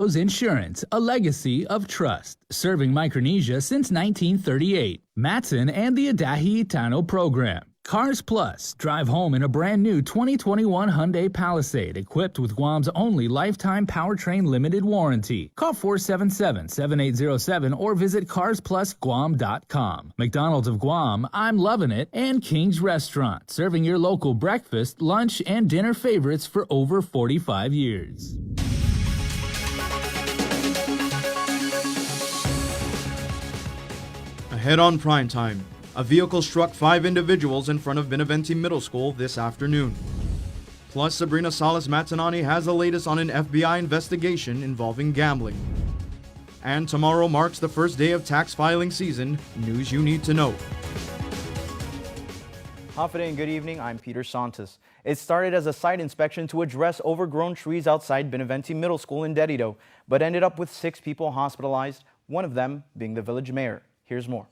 Insurance, a legacy of trust, serving Micronesia since 1938. Matson and the Adahi Itano program. Cars Plus, drive home in a brand new 2021 Hyundai Palisade equipped with Guam's only lifetime powertrain limited warranty. Call 477-7807 or visit carsplusguam.com. McDonald's of Guam, I'm loving it, and King's Restaurant, serving your local breakfast, lunch, and dinner favorites for over 45 years. Ahead on primetime, a vehicle struck 5 individuals in front of Benevente Middle School this afternoon. Plus, Sabrina Salas-Matanani has the latest on an FBI investigation involving gambling. And tomorrow marks the first day of tax filing season. News you need to know. Hafa and good evening, I'm Peter Santos. It started as a site inspection to address overgrown trees outside Benevente Middle School in Derrida, but ended up with 6 people hospitalized, one of them being the village mayor. Here's more.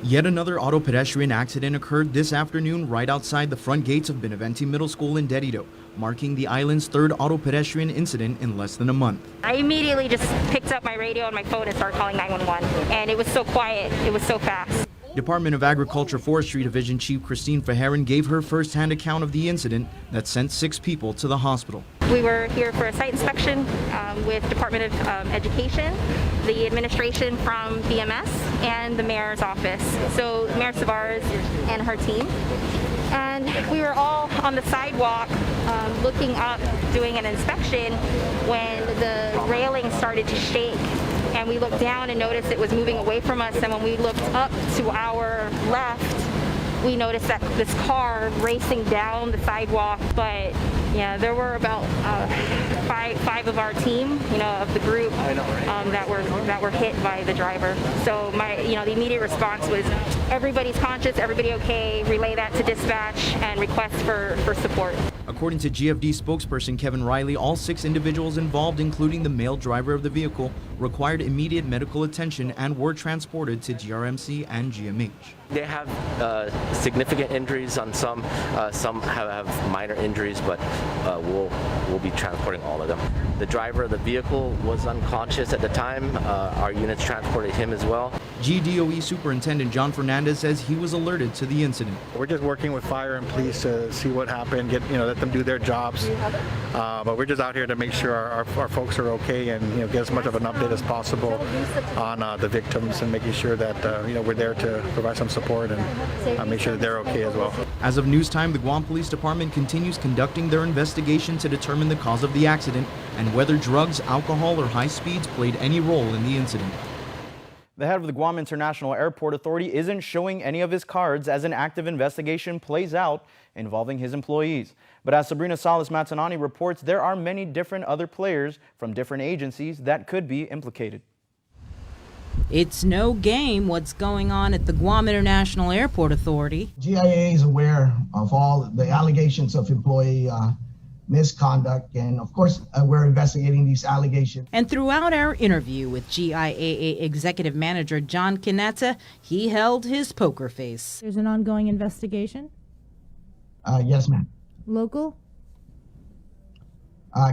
Yet another auto pedestrian accident occurred this afternoon right outside the front gates of Benevente Middle School in Derrida, marking the island's 3rd auto pedestrian incident in less than a month. I immediately just picked up my radio and my phone and started calling 911, and it was so quiet, it was so fast. Department of Agriculture Forestry Division Chief Christine Fajarin gave her first-hand account of the incident that sent 6 people to the hospital. We were here for a site inspection with Department of Education, the administration from BMS, and the mayor's office. So Mayor Savars and her team. And we were all on the sidewalk looking up, doing an inspection when the railing started to shake. And we looked down and noticed it was moving away from us. And when we looked up to our left, we noticed that this car racing down the sidewalk. But yeah, there were about five of our team, of the group that were hit by the driver. So the immediate response was everybody's conscious, everybody okay. Relay that to dispatch and request for support. According to GFD spokesperson Kevin Riley, all 6 individuals involved, including the male driver of the vehicle, required immediate medical attention and were transported to GRMC and GMH. They have significant injuries on some have minor injuries, but we'll be transporting all of them. The driver of the vehicle was unconscious at the time. Our units transported him as well. GDOE Superintendent John Fernandez says he was alerted to the incident. We're just working with fire and police to see what happened, let them do their jobs. But we're just out here to make sure our folks are okay and get as much of an update as possible on the victims and making sure that we're there to provide some support and make sure that they're okay as well. As of news time, the Guam Police Department continues conducting their investigation to determine the cause of the accident and whether drugs, alcohol, or high speeds played any role in the incident. The head of the Guam International Airport Authority isn't showing any of his cards as an active investigation plays out involving his employees. But as Sabrina Salas-Matanani reports, there are many different other players from different agencies that could be implicated. It's no game what's going on at the Guam International Airport Authority. GIA is aware of all the allegations of employee misconduct, and of course we're investigating these allegations. And throughout our interview with GIAA Executive Manager John Kinata, he held his poker face. There's an ongoing investigation? Yes, ma'am. Local?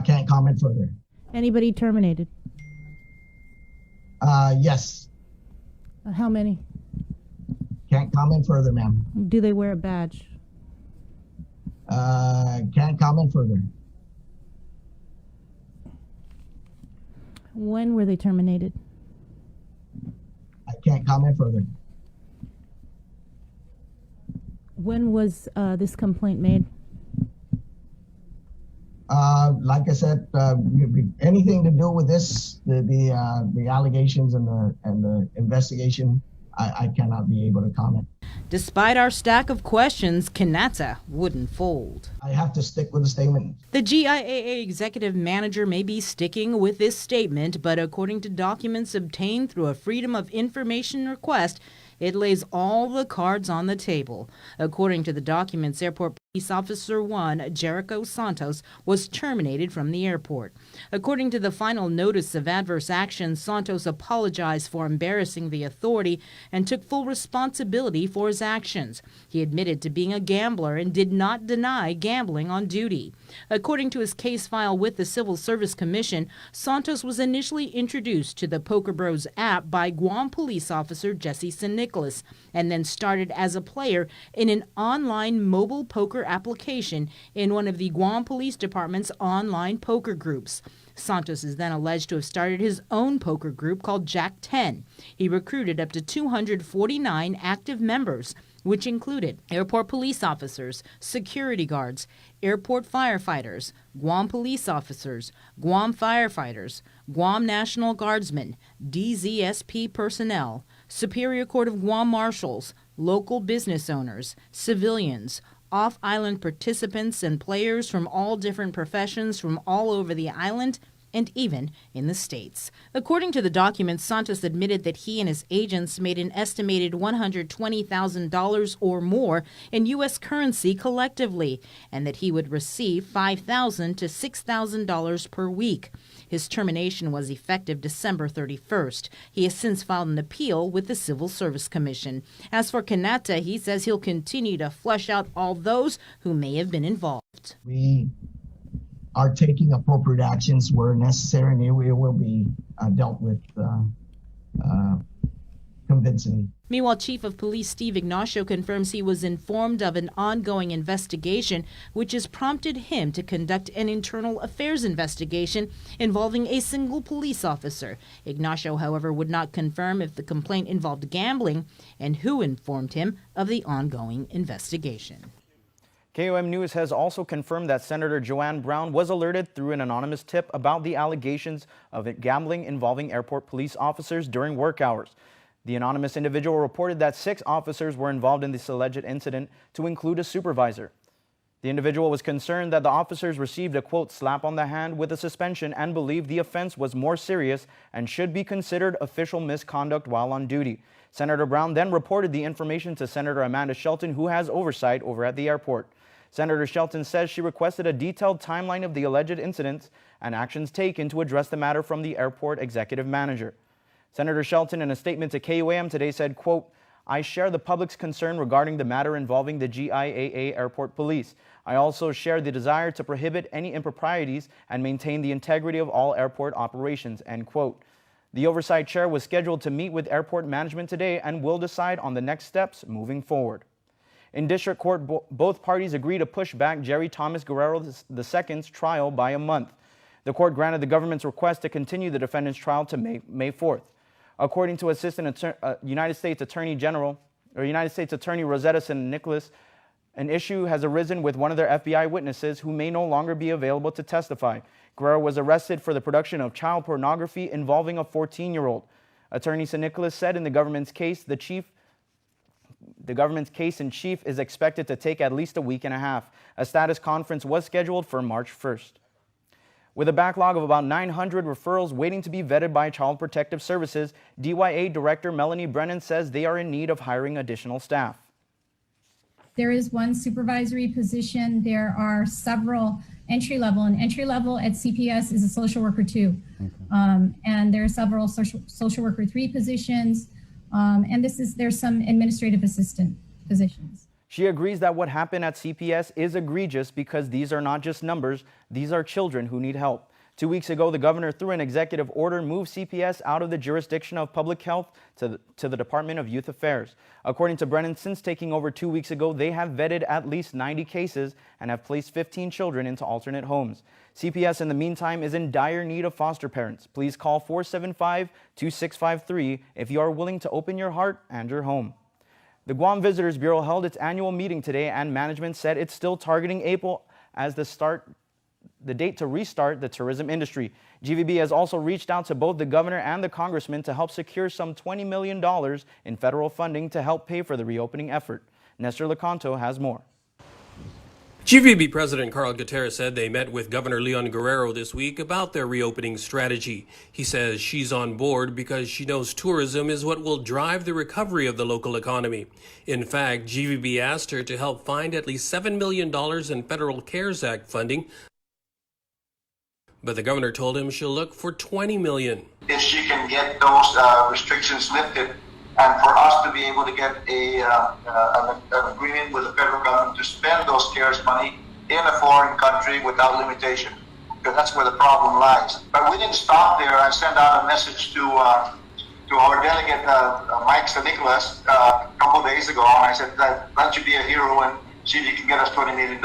Can't comment further. Anybody terminated? Yes. How many? Can't comment further, ma'am. Do they wear a badge? Can't comment further. When were they terminated? I can't comment further. When was this complaint made? Like I said, anything to do with this, the allegations and the investigation, I cannot be able to comment. Despite our stack of questions, Kinata wouldn't fold. I have to stick with the statement. The GIAA executive manager may be sticking with this statement, but according to documents obtained through a Freedom of Information request, it lays all the cards on the table. According to the documents, airport Police Officer 1, Jericho Santos, was terminated from the airport. According to the final notice of adverse action, Santos apologized for embarrassing the authority and took full responsibility for his actions. He admitted to being a gambler and did not deny gambling on duty. According to his case file with the Civil Service Commission, Santos was initially introduced to the Poker Bros app by Guam police officer Jesse San Nicolas and then started as a player in an online mobile poker application in one of the Guam Police Department's online poker groups. Santos is then alleged to have started his own poker group called Jack 10. He recruited up to 249 active members, which included airport police officers, security guards, airport firefighters, Guam police officers, Guam firefighters, Guam National Guardsmen, DZSP personnel, Superior Court of Guam marshals, local business owners, civilians, off-island participants and players from all different professions from all over the island and even in the States. According to the documents, Santos admitted that he and his agents made an estimated $120,000 or more in U.S. currency collectively, and that he would receive $5,000 to $6,000 per week. His termination was effective December 31st. He has since filed an appeal with the Civil Service Commission. As for Kanata, he says he'll continue to flush out all those who may have been involved. We are taking appropriate actions where necessary, and it will be dealt with convincingly. Meanwhile, Chief of Police Steve Ignacio confirms he was informed of an ongoing investigation, which has prompted him to conduct an internal affairs investigation involving a single police officer. Ignacio, however, would not confirm if the complaint involved gambling and who informed him of the ongoing investigation. KUAM News has also confirmed that Senator Joanne Brown was alerted through an anonymous tip about the allegations of gambling involving airport police officers during work hours. The anonymous individual reported that 6 officers were involved in this alleged incident, to include a supervisor. The individual was concerned that the officers received a, quote, slap on the hand with a suspension and believed the offense was more serious and should be considered official misconduct while on duty. Senator Brown then reported the information to Senator Amanda Shelton, who has oversight over at the airport. Senator Shelton says she requested a detailed timeline of the alleged incidents and actions taken to address the matter from the airport executive manager. Senator Shelton, in a statement to KUAM today, said, quote, I share the public's concern regarding the matter involving the GIAA Airport Police. I also share the desire to prohibit any improprieties and maintain the integrity of all airport operations, end quote. The oversight chair was scheduled to meet with airport management today and will decide on the next steps moving forward. In district court, both parties agreed to push back Jerry Thomas Guerrero II's trial by a month. The court granted the government's request to continue the defendant's trial to May 4th. According to United States Attorney Rosetta San Nicolas, an issue has arisen with one of their FBI witnesses who may no longer be available to testify. Guerrero was arrested for the production of child pornography involving a 14-year-old. Attorney San Nicolas said in the government's case, the government's case in chief is expected to take at least a week and a half. A status conference was scheduled for March 1st. With a backlog of about 900 referrals waiting to be vetted by Child Protective Services, DYA Director Melanie Brennan says they are in need of hiring additional staff. There is one supervisory position. There are several entry-level, and entry-level at CPS is a social worker 2. And there are several social worker 3 positions, and there's some administrative assistant positions. She agrees that what happened at CPS is egregious because these are not just numbers, these are children who need help. 2 weeks ago, the governor, through an executive order, moved CPS out of the jurisdiction of public health to the Department of Youth Affairs. According to Brennan, since taking over 2 weeks ago, they have vetted at least 90 cases and have placed 15 children into alternate homes. CPS, in the meantime, is in dire need of foster parents. Please call 475-2653 if you are willing to open your heart and your home. The Guam Visitors Bureau held its annual meeting today, and management said it's still targeting April as the date to restart the tourism industry. GVB has also reached out to both the governor and the congressman to help secure some $20 million in federal funding to help pay for the reopening effort. Nestor Lecanto has more. GVB President Carl Gutierrez said they met with Governor Leon Guerrero this week about their reopening strategy. He says she's on board because she knows tourism is what will drive the recovery of the local economy. In fact, GVB asked her to help find at least $7 million in federal CARES Act funding, but the governor told him she'll look for $20 million. If she can get those restrictions lifted, and for us to be able to get an agreement with the federal government to spend those CARES money in a foreign country without limitation, because that's where the problem lies. But we didn't stop there. I sent out a message to our delegate, Mike St. Nicholas, a couple of days ago, and I said, why don't you be a hero and see if you can get us $20 million.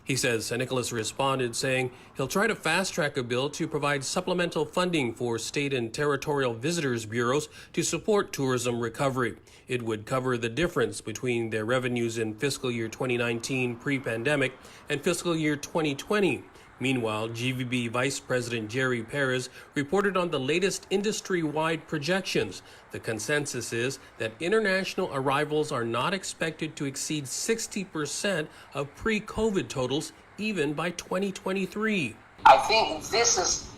He says St. Nicholas responded saying he'll try to fast-track a bill to provide supplemental funding for state and territorial visitors bureaus to support tourism recovery. It would cover the difference between their revenues in fiscal year 2019 pre-pandemic and fiscal year 2020. Meanwhile, GVB Vice President Jerry Perez reported on the latest industry-wide projections. The consensus is that international arrivals are not expected to exceed 60% of pre-COVID totals even by 2023. I think this is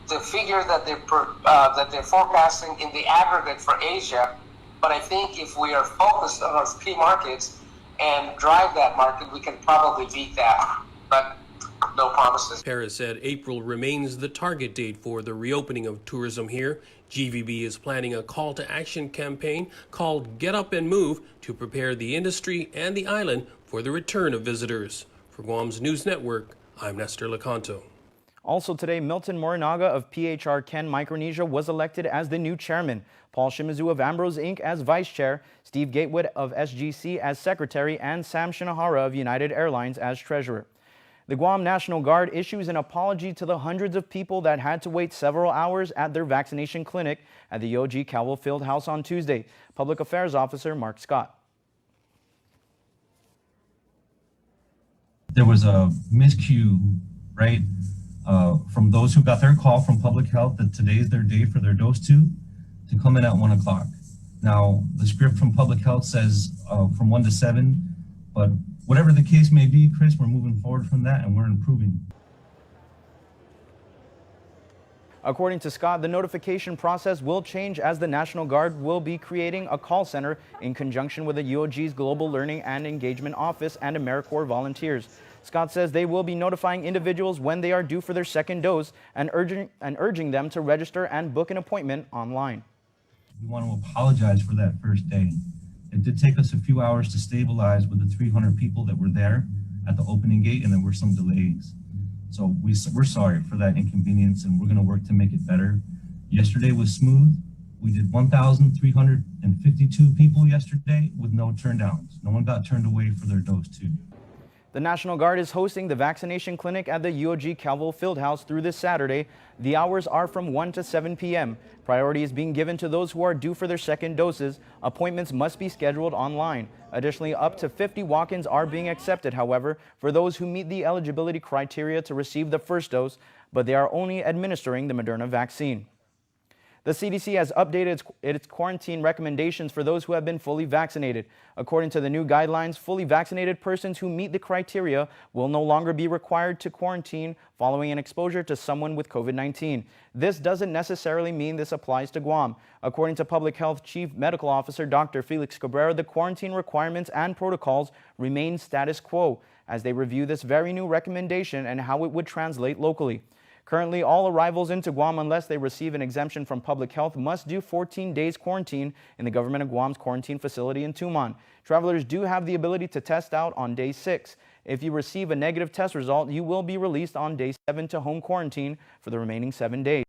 the figure that they're forecasting in the aggregate for Asia. But I think if we are focused on our key markets and drive that market, we can probably beat that. But no promises. Perez said April remains the target date for the reopening of tourism here. GVB is planning a call to action campaign called Get Up and Move to prepare the industry and the island for the return of visitors. For Guam's News Network, I'm Nestor Lecanto. Also today, Milton Morinaga of PHR Ken Micronesia was elected as the new chairman, Paul Shimizu of Ambrose Inc. as vice chair, Steve Gatewood of SGC as secretary, and Sam Shinohara of United Airlines as treasurer. The Guam National Guard issues an apology to the hundreds of people that had to wait several hours at their vaccination clinic at the UOG Calvo Fieldhouse on Tuesday. Public Affairs Officer Mark Scott. There was a miscue, right, from those who got their call from Public Health that today is their day for their dose 2 to come in at 1 o'clock. Now, the script from Public Health says from 1 to 7, but whatever the case may be, Chris, we're moving forward from that and we're improving. According to Scott, the notification process will change as the National Guard will be creating a call center in conjunction with the UOG's Global Learning and Engagement Office and AmeriCorps volunteers. Scott says they will be notifying individuals when they are due for their second dose and urging them to register and book an appointment online. We want to apologize for that first day. It did take us a few hours to stabilize with the 300 people that were there at the opening gate, and there were some delays. So we're sorry for that inconvenience, and we're going to work to make it better. Yesterday was smooth. We did 1,352 people yesterday with no turndowns. No one got turned away for their dose 2. The National Guard is hosting the vaccination clinic at the UOG Calvo Fieldhouse through this Saturday. The hours are from 1 to 7 p.m. Priority is being given to those who are due for their second doses. Appointments must be scheduled online. Additionally, up to 50 walk-ins are being accepted, however, for those who meet the eligibility criteria to receive the first dose, but they are only administering the Moderna vaccine. The CDC has updated its quarantine recommendations for those who have been fully vaccinated. According to the new guidelines, fully vaccinated persons who meet the criteria will no longer be required to quarantine following an exposure to someone with COVID-19. This doesn't necessarily mean this applies to Guam. According to Public Health Chief Medical Officer Dr. Felix Cabrera, the quarantine requirements and protocols remain status quo as they review this very new recommendation and how it would translate locally. Currently, all arrivals into Guam, unless they receive an exemption from Public Health, must do 14 days quarantine in the government of Guam's quarantine facility in Tumon. Travelers do have the ability to test out on day 6. If you receive a negative test result, you will be released on day 7 to home quarantine for the remaining 7 days.